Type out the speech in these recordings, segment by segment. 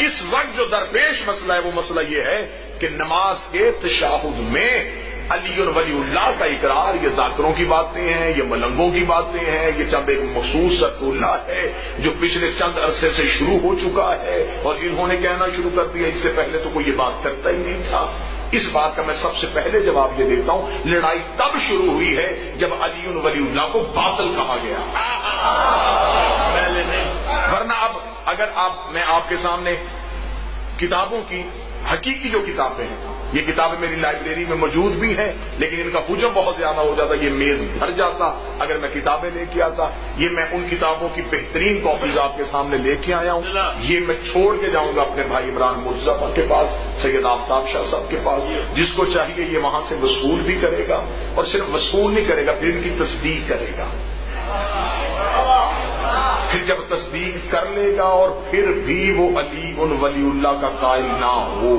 اس وقت جو درپیش مسئلہ ہے وہ مسئلہ یہ ہے کہ نماز کے تشہد میں علی ولی اللہ کا اقرار یہ ذاکروں کی باتیں ہیں، یہ ملنگوں کی باتیں ہیں، یہ چند ایک مخصوص اللہ ہے جو پچھلے چند عرصے سے شروع ہو چکا ہے اور انہوں نے کہنا شروع کر دیا، اس سے پہلے تو کوئی یہ بات کرتا ہی نہیں تھا۔ اس بات کا میں سب سے پہلے جواب یہ دیتا ہوں، لڑائی تب شروع ہوئی ہے جب علی ولی اللہ کو باطل کہا گیا، ورنہ اب اگر میں آپ کے سامنے کتابوں کی حقیقی جو کتابیں ہیں، یہ کتابیں میری لائبریری میں موجود بھی ہیں لیکن ان کا حجم بہت زیادہ ہو جاتا، یہ میز بھر جاتا اگر میں کتابیں لے کے آتا۔ یہ میں ان کتابوں کی بہترین کاپیز آپ کے سامنے لے کے آیا ہوں، یہ میں چھوڑ کے جاؤں گا اپنے بھائی عمران مرتضیٰ کے پاس، سید آفتاب شاہ صاحب کے پاس، جس کو چاہیے یہ وہاں سے وصول بھی کرے گا، اور صرف وصول نہیں کرے گا، پھر ان کی تصدیق کرے گا۔ پھر جب تصدیق کر لے گا اور پھر بھی وہ علی ولی اللہ کا قائل نہ ہو،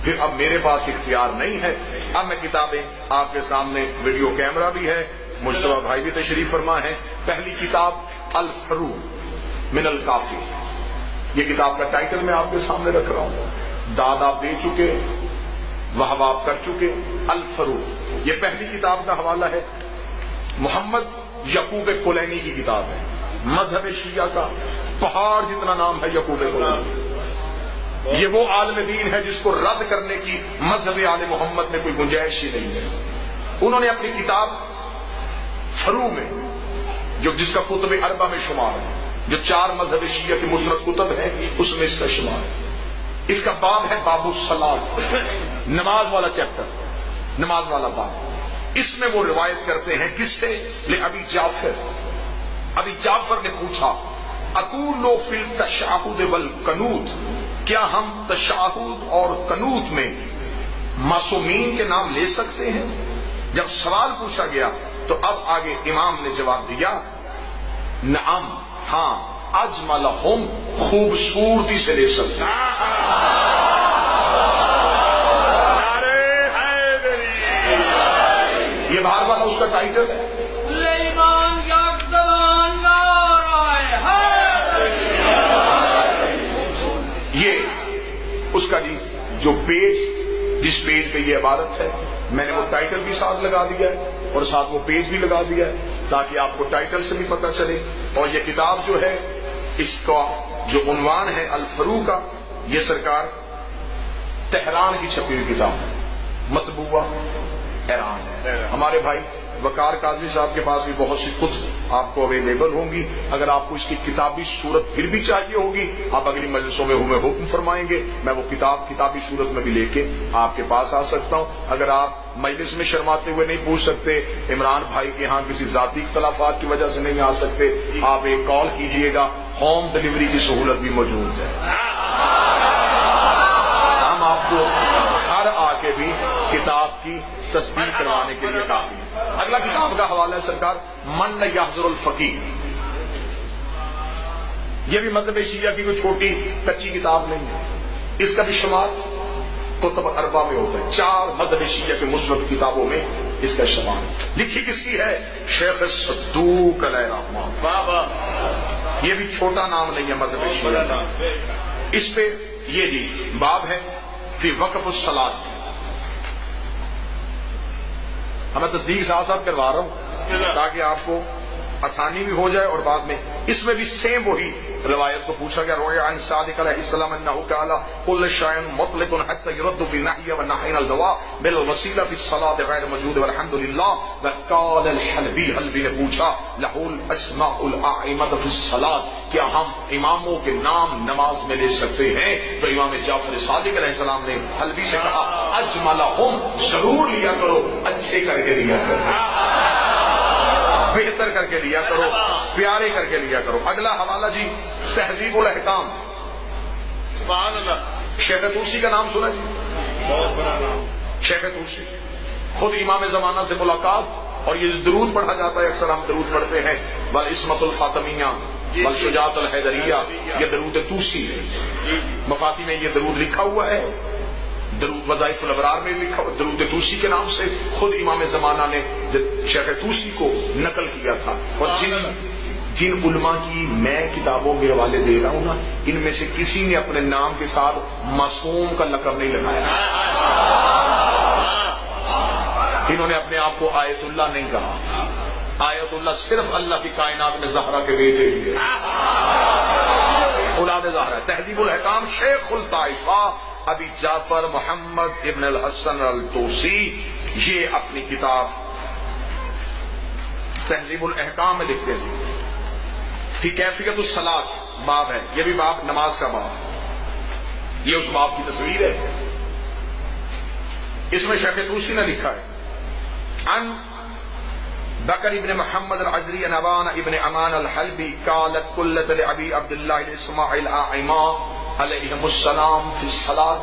پھر اب میرے پاس اختیار نہیں ہے۔ اب میں کتابیں آپ کے سامنے، ویڈیو کیمرہ بھی ہے، مجتبیٰ بھائی بھی تشریف فرما ہے۔ پہلی کتاب الفروع من الکافی، یہ کتاب کا ٹائٹل میں آپ کے سامنے رکھ رہا ہوں، داد آپ دے چکے، وہب آپ کر چکے۔ الفروع یہ پہلی کتاب کا حوالہ ہے، محمد یعقوب کلینی کی کتاب ہے، مذہب شیعہ کا پہاڑ جتنا نام ہے یعقوب کلینی۔ یہ وہ عالم دین ہے جس کو رد کرنے کی مذہب آل محمد میں کوئی گنجائش ہی نہیں ہے۔ انہوں نے اپنی کتاب فروع میں، جس کا کتب اربع میں شمار ہے، جو 4 مذہب شیعہ کے مسند کتب ہیں اس میں اس کا شمار ہے۔ اس کا باب ہے باب الصلاۃ، نماز والا چیپٹر، نماز والا باب۔ اس میں وہ روایت کرتے ہیں کس سے؟ ابی جعفر نے پوچھا، اقول فی التشہد والقنوت، کیا ہم تشہد اور قنوت میں معصومین کے نام لے سکتے ہیں؟ جب سوال پوچھا گیا تو اب آگے امام نے جواب دیا، نعم، ہاں، اجملہم، خوبصورتی سے لے سکتے ہیں۔ یہ باہر والا اس کا ٹائٹل ہے، یہ اس کا جی جو پیج، جس پیج پہ یہ عبارت ہے، میں نے وہ ٹائٹل بھی ساتھ لگا دیا ہے اور ساتھ وہ پیج بھی لگا دیا ہے تاکہ آپ کو ٹائٹل سے بھی پتہ چلے۔ اور یہ کتاب جو ہے، اس کا جو عنوان ہے الفروع کا، یہ سرکار تہران کی چھپی ہوئی کتاب ہے، مطبوعہ ایران ہے۔ ہمارے بھائی وقار قاضی صاحب کے پاس بھی بہت سی کتب آپ کو اویلیبل ہوں گی، اگر آپ کو اس کی کتابی صورت پھر بھی چاہیے ہوگی، آپ اگلی مجلسوں میں ہمیں حکم فرمائیں گے، میں وہ کتاب کتابی صورت میں بھی لے کے آپ کے پاس آ سکتا ہوں۔ اگر آپ مجلس میں شرماتے ہوئے نہیں پوچھ سکتے، عمران بھائی کے ہاں کسی ذاتی اختلافات کی وجہ سے نہیں آ سکتے، آپ ایک کال کیجئے گا، ہوم ڈیلیوری کی سہولت بھی موجود ہے، ہم آپ کو گھر آ کے بھی کتاب کی تصدیق کروانے کے لیے کافی ہے۔ اگلا کتاب کا حوالہ ہے سرکار من یحضر الفقیہ، یہ بھی مذہب شیعہ کی کوئی چھوٹی کچی کتاب نہیں ہے، اس کا بھی شمار کتب اربع میں ہوتا ہے، 4 مذہب شیعہ کے مسند کتابوں میں اس کا شمار۔ لکھی کس کی ہے؟ شیخ صدوق علیہ رحمہ، یہ بھی چھوٹا نام نہیں ہے مذہب شیعہ کا۔ اس پہ یہ جی باب ہے فی وقف الصلاۃ، ہمیں تصدیق ساتھ ساتھ کروا رہا ہوں تاکہ آپ کو آسانی بھی ہو جائے، اور بعد میں اس میں بھی سیم وہی روایت کو پوچھا گیا، روی عن صادق علیہ السلام انہ قال کل شیء مطلق حتى يرد في النهي والنهي عن الدواء بالوسیلہ في الصلاة غیر موجود والحمد للہ۔ وقال الحلبی، حلبی نے پوچھا، له الاسماء الاعمة في الصلاة، کیا ہم اماموں کے نام نماز میں لے سکتے ہیں؟ تو امام جعفر صادق علیہ السلام نے حلبی سے کہا، اجملہم، ضرور لیا کرو، اچھے کر کے لیا کرو، بہتر کر کے لیا کرو، پیارے کر کے لیا کرو۔ اگلا حوالہ جی تہذیب الاحکام، سبحان اللہ، شیخ طوسی کا نام سنا جی؟ بہت بڑا نام، شیخ طوسی خود امام زمانہ سے ملاقات، اور یہ درود پڑھا جاتا ہے، اکثر ہم درود پڑھتے ہیں، والعصمۃ الفاطمیہ والشجاعۃ الحیدریہ، یہ درود طوسی ہے، مفاتی میں یہ درود لکھا ہوا ہے، درود وظائف الابرار میں لکھا ہوا، درود طوسی کے نام سے خود امام زمانہ نے شیخ طوسی کو نقل کیا تھا۔ اور جن علماء کی میں کتابوں کے حوالے دے رہا ہوں نا، ان میں سے کسی نے اپنے نام کے ساتھ معصوم کا لقب نہیں لگایا. انہوں نے اپنے آپ کو آیت اللہ نہیں کہا. آیت اللہ صرف اللہ کی کائنات میں زہرا کے بیٹے ہوئے اولاد زہرا. تہذیب الاحکام شیخ الطائفہ ابی جعفر محمد ابن الحسن الطوسی، یہ اپنی کتاب تہذیب الاحکام میں لکھتے ہیں فی کیفیت الصلاۃ باب ہے. یہ بھی باب نماز کا باب، یہ اس باب کی تصویر ہے. اس میں شیخ طوسی نے لکھا ہے عن بکر ابن محمد العزری نبان ابن امان الحلبی قالت قلت لعبی عبداللہ اسماعیل آئمہ علیہم السلام فی الصلاۃ.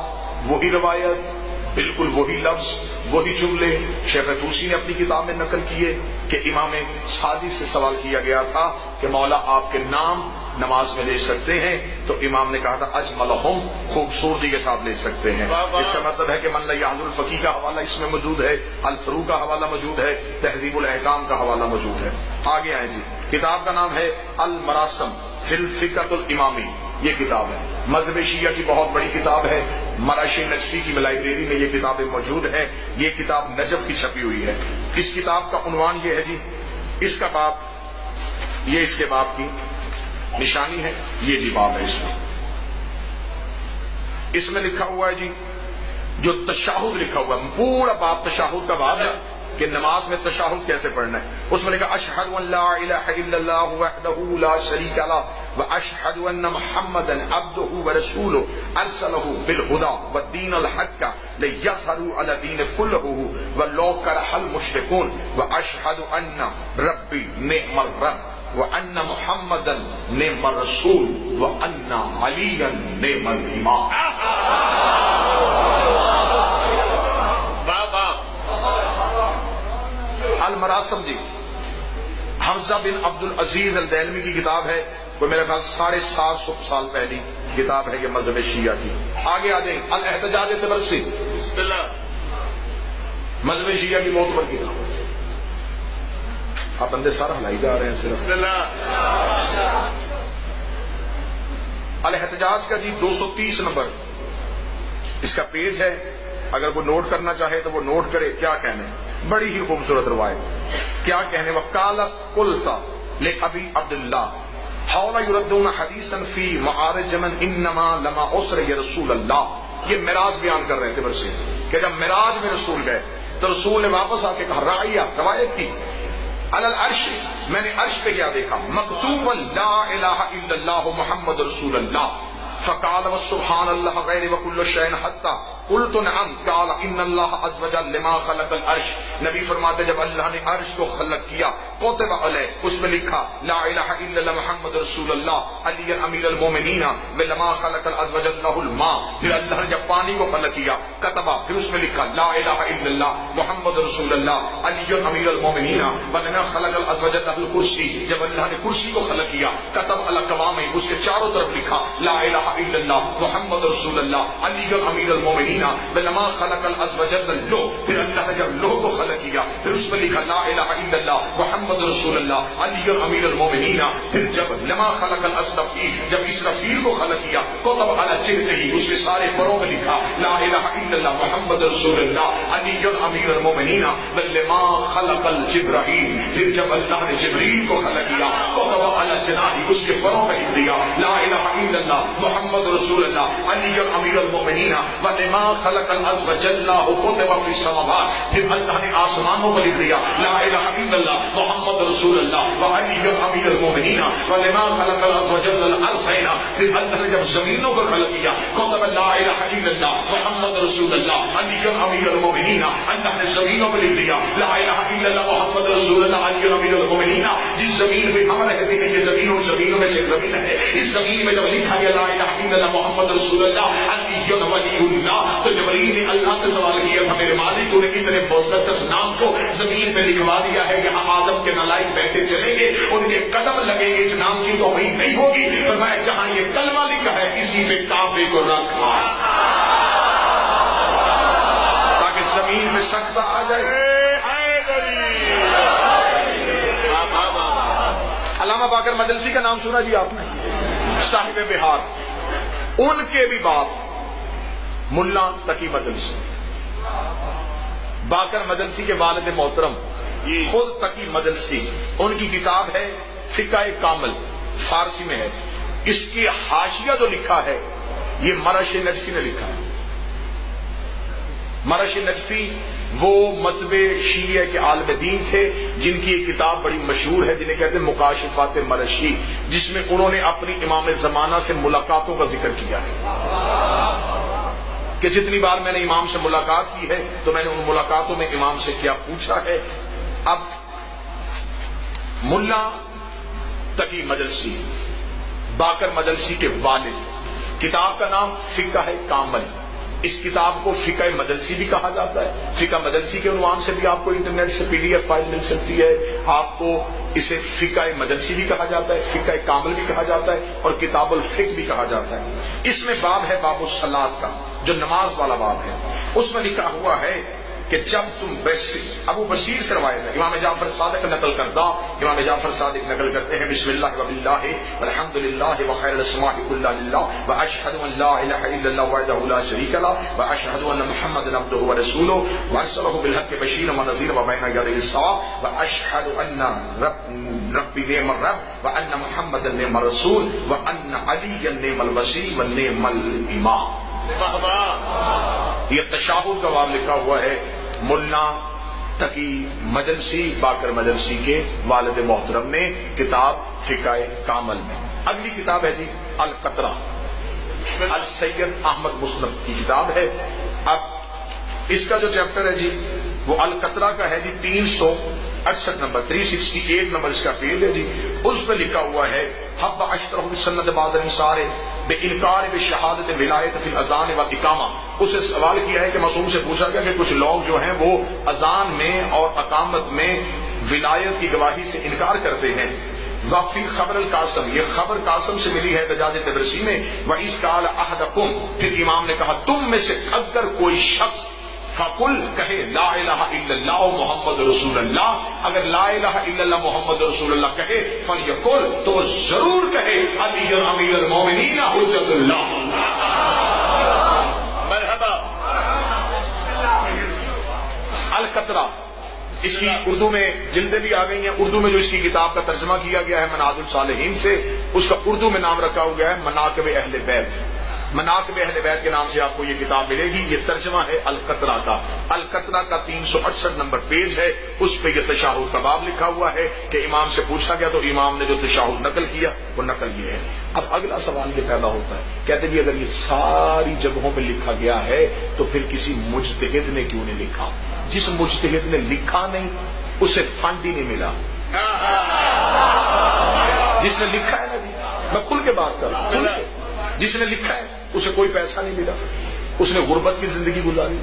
وہی روایت، بالکل وہی لفظ، وہی جملے شیخ طوسی نے اپنی کتاب میں نقل کیے کہ امام صادق سے سوال کیا گیا تھا کہ مولا آپ کے نام نماز میں لے سکتے ہیں؟ تو امام نے کہا تھا اجملہم، خوبصورتی کے ساتھ لے سکتے ہیں. اس کا مطلب ہے کہ من لا یحضر الفقیہ کا حوالہ اس میں موجود ہے، الفروع کا حوالہ موجود ہے، تہذیب الاحکام کا حوالہ موجود ہے. آگے آئیں جی. کتاب کا نام ہے المراسم فی الفقہ الامامی. یہ کتاب ہے مذہب شیعہ کی بہت بڑی کتاب ہے. مراشی نجفی کی لائبریری میں یہ کتابیں موجود ہیں. یہ کتاب نجف کی چھپی ہوئی ہے. اس کتاب کا عنوان یہ ہے جی، اس کا باب، یہ اس کے باب کی نشانی ہے. یہ جی باب ہے. اس میں لکھا ہوا ہے جی، جو تشہد لکھا ہوا ہے، پورا باب تشہد کا باب ہے کہ نماز میں تشہد کیسے پڑھنا ہے. اس میں لکھا اشہد ان لا الہ الا اللہ وحدہ لا شریک لہ واشہد ان محمدا عبدہ ورسولہ ارسلہ بالہدی والدین الحق لیظہروا علی الدین کلہ ولو کرہ المشرکون واشہد ان ربی نعم الرب وَأَنَّ مُحَمَّدًا نِعْمَ الرَّسُولُ وَأَنَّ عَلِيًّا نِعْمَ الْإِمَامُ. المراسم جی حمزہ بن عبد العزیز الدیلمی کی کتاب ہے. کوئی میرے خیال 750 سال پہلی کتاب ہے یہ مذہب شیعہ کی. آگے آ جائیں. الاحتجاج طبرسی، بسم اللہ. مذہب شیعہ کی بہت بڑی کتاب. آپ بندے سارا ہلائی جا رہے ہیں صرف. بسم اللہ. الاحتجاج کا جی 230 نمبر اس کا پیج ہے. اگر کوئی نوٹ کرنا چاہے تو وہ نوٹ کرے. کیا کہنے، بڑی ہی خوبصورت روایت. کیا کہنے، وقالت قلت لأبی عبداللہ حول یردون حدیثا فی معارج من انما لما اسر رسول اللہ. یہ معراج بیان کر رہے تھے برسی کہ جب معراج میں رسول گئے تو رسول نے واپس آ کے کہا رائیہ روایت کی علی العرش، میں نے عرش پہ کیا دیکھا، مکتوبا لا الہ الا اللہ محمد رسول اللہ. فقال وسبحان اللہ غیر وکل شیء حتی قلت نعم قال ان اللہ عز وجل لما خلق العرش. نبی فرماتے جب اللہ نے عرش کو خلق کیا کتب علیہ، اس میں لکھا لا الہ الا اللہ محمد رسول اللہ علی امیر المومنین ولما خلق العز وجل له الماء. پھر اللہ نے جب پانی کو خلق کیا کتبا، پھر اس میں لکھا لا الہ الا اللہ محمد رسول اللہ علی امیر المومنین ولما خلق العز وجل له الکرسی. جب اللہ نے کرسی کو خلق کیا کتب علی قوام، اس کے چاروں طرف لکھا لا الہ الا اللہ محمد رسول اللہ علی امیر المومنین ولما خلق العز وجل اللوح. پھر اللہ نے جب لوح کو خلق کیا پھر اس میں لکھا لا الہ الا اللہ محمد رسول اللہ علی امیر المومنین. پھر جب لما خلق الاسرافیل، جب اسرافیل کو خلق کیا کتب علی جبتہ، اس کے سارے پروں میں لکھا لا الہ الا اللہ محمد رسول اللہ علی امیر المومنین ولما خلق الجبرائیل. پھر جب اللہ نے جبریل کو خلق کیا کتب علی جناحی، اس کے پروں میں لکھ دیا لا الہ الا اللہ محمد رسول اللہ علی امیر المومنین ولما خلق العز وجل کتب فی السماوات. پھر اللہ نے آسمانوں کو لکھ دیا لا الہ الا اللہ محمد رسول اللہ وعلی امیر المومنین ولما خلق العز وجل الارضین. پھر اللہ نے جب زمینوں کو خلق کیا کتب لا الہ الا اللہ محمد رسول اللہ علی امیر المومنین. اللہ نے زمینوں کو لکھ دیا لا الہ الا اللہ محمد رسول اللہ علی امیر المومنین. جس زمین پہ ہم رہتے ہیں یہ زمین ان زمینوں میں سے زمین ہے. اس زمین میں جب لکھا گیا لا الہ الا اللہ محمد رسول اللہ علی ولی اللہ، تو جبریل نے اللہ سے سوال کیا تھا میرے مالک تو نے اتنے مقدس نام کو زمین پہ لکھوا دیا ہے کہ ہم آدم کے نالائق بیٹھے چلیں گے ان کے قدم لگیں گے، اس نام کی توہین نہیں ہوگی. فرمایا جہاں یہ کلمہ لکھا ہے اسی پہ کعبے کو رکھا تاکہ زمین میں سجدہ آ جائے. علامہ علامہ باقر مجلسی کا نام سنا جی آپ نے؟ صاحب بہار، ان کے بھی باپ ملا تقی مجلسی، باقر مجلسی کے والد محترم خود تقی مجلسی، ان کی کتاب ہے فقہ کامل، فارسی میں ہے۔ اس کی حاشیہ جو لکھا ہے یہ مرش نجفی نے لکھا ہے۔ مرش نجفی وہ مذہب شیعہ کے عالم دین تھے جن کی ایک کتاب بڑی مشہور ہے جنہیں کہتے ہیں مکاشفات مرشی، جس میں انہوں نے اپنی امام زمانہ سے ملاقاتوں کا ذکر کیا ہے کہ جتنی بار میں نے امام سے ملاقات کی ہے تو میں نے ان ملاقاتوں میں امام سے کیا پوچھا ہے۔ اب ملا تقی مجلسی باقر مجلسی کے والد، کتاب کا نام فقہ کامل، اس کتاب کو فقہ مجلسی بھی کہا جاتا ہے۔ فقہ مجلسی کے عنوان سے بھی آپ کو انٹرنیٹ سے PDF فائل مل سکتی ہے، آپ کو اسے فقہ مجلسی بھی کہا جاتا ہے، فقہ کامل بھی کہا جاتا ہے اور کتاب الفقہ بھی کہا جاتا ہے۔ اس میں باب ہے باب الصلاۃ کا، جو نماز والا باب ہے۔ اس میں لکھا ہوا ہے کہ جب تم ابو بصیر سے روایت ہے، امام جعفر صادق نقل کردہ، امام جعفر صادق نقل کرتے ہیں بسم اللہ وباللہ والحمد للہ وخیر الاسماء کلها للہ واشهد ان لا الہ الا اللہ وحدہ لا شریک له واشهد ان محمدا عبدہ ورسولہ وارسلہ بالحق بشیرا ونذیرا وبین یدی الساعة واشهد ان ربی نعم الرب وان محمدا نعم الرسول وان علیا نعم الوصی ونعم الامام۔ یہ تشہد کا باب لکھا ہوا ہے ملا تقی مجلسی باقر مجلسی کے والد محترم نے کتاب فقہ کامل میں۔ اگلی کتاب ہے جی القطرہ، السید احمد مسند کی کتاب ہے۔ اب اس کا جو چیپٹر ہے جی وہ القطرہ کا ہے جی 368 نمبر، 368 نمبر اس کا پیج ہے جی۔ اس میں لکھا ہوا ہے حب اشترہ بسنت بعض الانصار بے انکار بے شہادت ولایت فی الاذان والاقامہ۔ اسے سوال کیا ہے کہ معصوم سے پوچھا گیا کہ کچھ لوگ جو ہیں وہ اذان میں اور اقامت میں ولایت کی گواہی سے انکار کرتے ہیں۔ وفی خبر القاسم، یہ خبر قاسم سے ملی ہے دجاج طبرسی میں۔ وَإِذْ قَالَ أَحَدُكُمْ، پھر امام نے کہا تم میں سے اگر کوئی شخص فقل کہے لا الہ الا اللہ محمد رسول اللہ، اگر لا الہ الا اللہ محمد رسول اللہ کہے فلیقل، تو وہ ضرور کہے علی امیر المومنین حجت اللہ۔ مرحبا۔ القطرہ، اس کی اردو میں جلدیں بھی آ گئی ہیں۔ اردو میں جو اس کی کتاب کا ترجمہ کیا گیا ہے مناظر الصالحین سے، اس کا اردو میں نام رکھا ہوا ہے مناقب اہل بیت۔ مناقب اہل بیت کے نام سے آپ کو یہ کتاب ملے گی۔ یہ ترجمہ ہے القطرہ کا۔ القطرہ کا 368 نمبر پیج ہے، اس پہ یہ تشہد کا باب لکھا ہوا ہے کہ امام سے پوچھا گیا تو امام نے جو تشہد نقل کیا وہ نقل یہ ہے۔ اب اگلا سوال یہ پیدا ہوتا ہے، کہتے ہیں اگر یہ ساری جگہوں پہ لکھا گیا ہے تو پھر کسی مجتہد نے کیوں نہیں لکھا؟ جس مجتہد نے لکھا نہیں اسے فنڈ ہی نہیں ملا۔ جس نے لکھا ہے نا جی، میں کھل کے بات کر رہا ہوں، جس نے لکھا ہے اسے کوئی پیسہ نہیں ملا، اس نے غربت کی زندگی گزاری،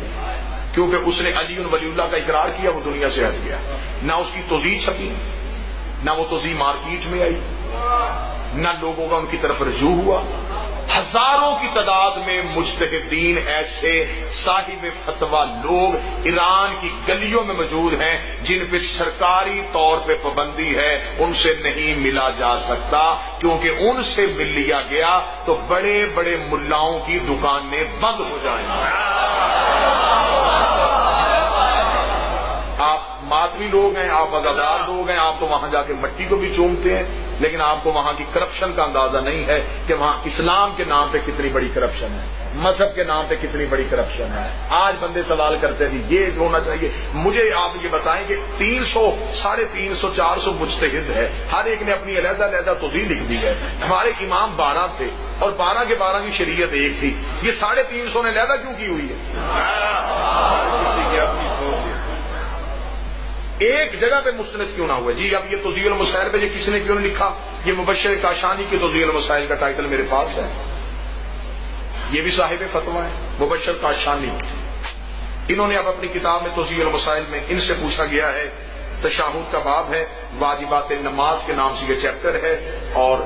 کیونکہ اس نے علی ولی اللہ کا اقرار کیا، وہ دنیا سے ہٹ گیا۔ نہ اس کی توضیح چھپی، نہ وہ توضیح مارکیٹ میں آئی، نہ لوگوں کا ان کی طرف رجوع ہوا۔ ہزاروں کی تعداد میں مجتہدین ایسے صاحب فتویٰ لوگ ایران کی گلیوں میں موجود ہیں جن پہ سرکاری طور پہ پابندی ہے، ان سے نہیں ملا جا سکتا، کیونکہ ان سے مل لیا گیا تو بڑے بڑے ملاؤں کی دکانیں بند ہو جائیں گی۔ آپ ماتمی لوگ ہیں، آپ عزادار لوگ ہیں، آپ تو وہاں جا کے مٹی کو بھی چومتے ہیں، لیکن آپ کو وہاں کی کرپشن کا اندازہ نہیں ہے کہ وہاں اسلام کے نام پہ کتنی بڑی کرپشن ہے، مذہب کے نام پہ کتنی بڑی کرپشن ہے۔ آج بندے سوال کرتے ہیں یہ ہونا چاہیے۔ مجھے آپ یہ بتائیں کہ 300 350 400 مجتہد ہے، ہر ایک نے اپنی علیحدہ علیحدہ توضیح لکھ دی ہے۔ ہمارے امام 12 تھے اور 12 کے 12 کی شریعت ایک تھی، یہ 350 نے علیحدہ کیوں کی ہوئی ہے؟ ایک جگہ پہ مستند کیوں نہ ہوا جی؟ اب یہ توضیح المسائل پہ یہ کسی نے کیوں نہیں لکھا؟ یہ مبشر کاشانی کی توضیح المسائل کا ٹائٹل میرے پاس ہے، یہ بھی صاحب فتویٰ ہے مبشر کاشانی۔ انہوں نے اب اپنی کتاب میں توضیح المسائل میں ان سے پوچھا گیا ہے، تشہد کا باب ہے، واجبات نماز کے نام سے یہ چیپٹر ہے، اور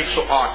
108।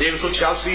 186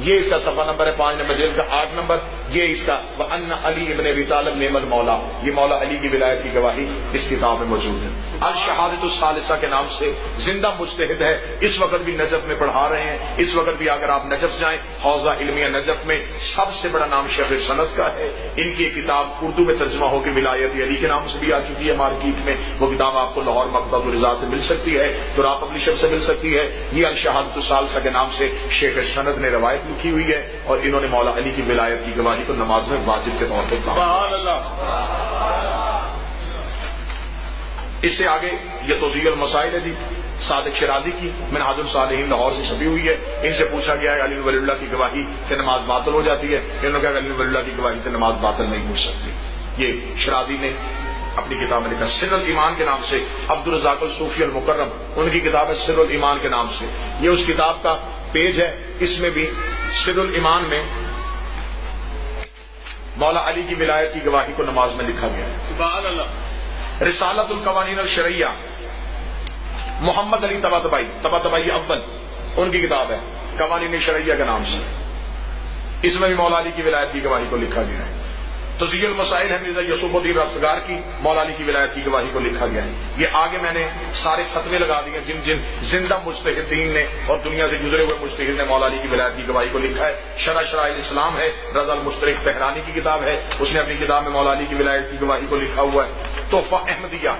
یہ اس کا صفحہ نمبر ہے 5 نمبر جلد کا 8 نمبر. یہ اس کا وَأَنَّ عَلِي ابن ابی طالب نعم المولا، یہ مولا علی کی ولایت کی گواہی اس کتاب میں موجود ہے. الشہادۃ الثالثہ کے نام سے زندہ مجتہد ہے، اس وقت بھی نجف میں پڑھا رہے ہیں. اس وقت بھی اگر آپ نجف جائیں، حوزہ علمیہ نجف میں سب سے بڑا نام شیخ سند کا ہے. ان کی کتاب اردو میں ترجمہ ہو کے ولایت علی کے نام سے بھی آ چکی ہے مارکیٹ میں. وہ کتاب آپ کو لاہور مکتبۃ الرضا سے مل سکتی ہے، دورا پبلشر سے مل سکتی ہے. یہ الشہادۃ الثالثہ کے نام سے شیخ سند نے روایت لکھی ہوئی ہے، اور انہوں نے مولا علی کی ولایت کی گواہی کو نماز میں واجب کے طور پہ کہا. سبحان اللہ. اس سے آگے یہ توضیح المسائل ہے جی، صادق شرازی کی منہاج الصالحین لاہور سے چھپی ہوئی ہے. ان سے پوچھا گیا ہے علی ولی اللہ کی گواہی سے نماز باطل ہو جاتی ہے؟ انہوں نے کہا کہ علی ولی اللہ کی گواہی سے نماز باطل نہیں ہو سکتی. یہ شرازی نے اپنی کتاب میں لکھا. سر الایمان کے نام سے عبد الرزاق الصوفی المکرم، ان کی کتاب ہے سر الایمان کے نام سے. یہ اس کتاب کا پیج ہے. اس میں بھی سر الایمان میں مولا علی کی ولایت کی گواہی کو نماز میں لکھا گیا ہے. سبحان اللہ. رسالت القوانین الشرعیہ محمد علی طباطبائی اول، ان کی کتاب ہے قوانین شرعیہ کے نام سے. اس میں بھی مولا علی کی ولایت کی گواہی کو لکھا گیا ہے. توضیح المسائل ہے مرزا یوسف الدین رستگار کی، مولا علی کی ولایت کی گواہی کو لکھا گیا ہے. یہ آگے میں نے سارے فتوے لگا دیے جن جن زندہ مجتہدین نے اور دنیا سے گزرے ہوئے مجتہد نے مولا علی کی ولایت کی گواہی کو لکھا ہے. شرح شرائع الاسلام ہے، رضا المشترک تہرانی کی کتاب ہے، اس نے اپنی کتاب میں مولا علی کی ولایت کی گواہی کو لکھا ہوا ہے. تحفہ احمدیہ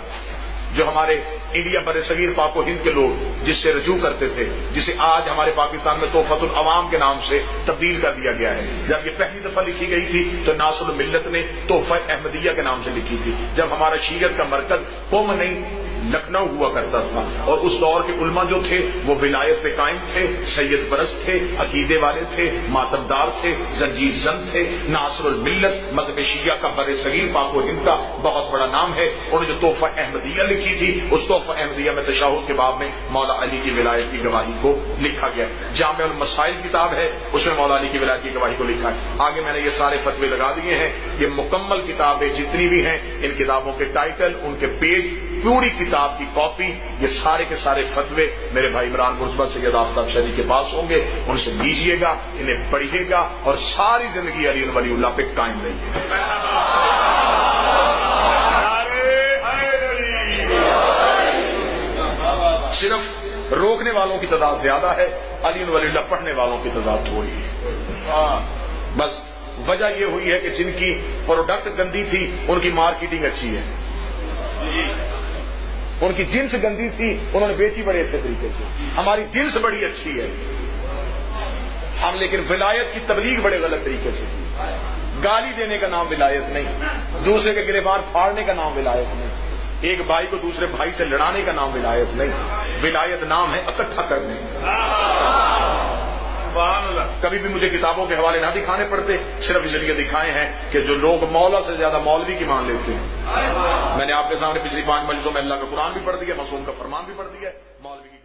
جو ہمارے انڈیا بر صغیر پاک و ہند کے لوگ جس سے رجوع کرتے تھے، جسے آج ہمارے پاکستان میں تحفۃ العوام کے نام سے تبدیل کر دیا گیا ہے. جب یہ پہلی دفعہ لکھی گئی تھی تو ناصر الملت نے تحفہ احمدیہ کے نام سے لکھی تھی. جب ہمارا شیعت کا مرکز قم نہیں لکھنؤ ہوا کرتا تھا، اور اس دور کے علماء جو تھے وہ ولایت پہ قائم تھے، سید پرست تھے، عقیدے والے تھے، ماتمدار تھے، زنجیر زن تھے. ناصر الملت مذہب شیعہ کا بر صغیر پاک و ہند کا بہت بڑا نام ہے. انہوں نے جو تحفہ احمدیہ لکھی تھی، اس تحفہ احمدیہ میں تشہد کے باب میں مولا علی کی ولایت کی گواہی کو لکھا گیا. جامع المسائل کتاب ہے، اس میں مولا علی کی ولایت کی گواہی کو لکھا ہے. آگے میں نے یہ سارے فتوے لگا دیے ہیں. یہ مکمل کتابیں جتنی بھی ہیں، ان کتابوں کے ٹائٹل، ان کے پیج، پوری کتاب کی کاپی، یہ سارے کے سارے فتوے میرے بھائی عمران مرزبہ سید آفتاب شریع کے پاس ہوں گے. ان سے لیجئے گا، انہیں پڑھیے گا، اور ساری زندگی علی ولی اللہ پہ قائم رہیے. صرف روکنے والوں کی تعداد زیادہ ہے، علی ولی اللہ پڑھنے والوں کی تعداد تھوڑی ہے. بس وجہ یہ ہوئی ہے کہ جن کی پروڈکٹ گندی تھی ان کی مارکیٹنگ اچھی ہے، ان کی جنس گندی تھی انہوں نے بیچی بڑے اچھے طریقے سے. ہماری جنس بڑی اچھی ہے، ہم لیکن ولایت کی تبلیغ بڑے غلط طریقے سے. گالی دینے کا نام ولایت نہیں، دوسرے کے گریبان پھاڑنے کا نام ولایت نہیں، ایک بھائی کو دوسرے بھائی سے لڑانے کا نام ولایت نہیں. ولایت نام ہے اکٹھا کرنے. کبھی بھی مجھے کتابوں کے حوالے نہ دکھانے پڑتے، صرف اس لیے دکھائے ہیں کہ جو لوگ مولا سے زیادہ مولوی کی مان لیتے ہیں. میں نے آپ کے سامنے پچھلی 5 مجلسوں میں اللہ کا قرآن بھی پڑھ دیا، معصوم کا فرمان بھی پڑھ دیا، مولوی کی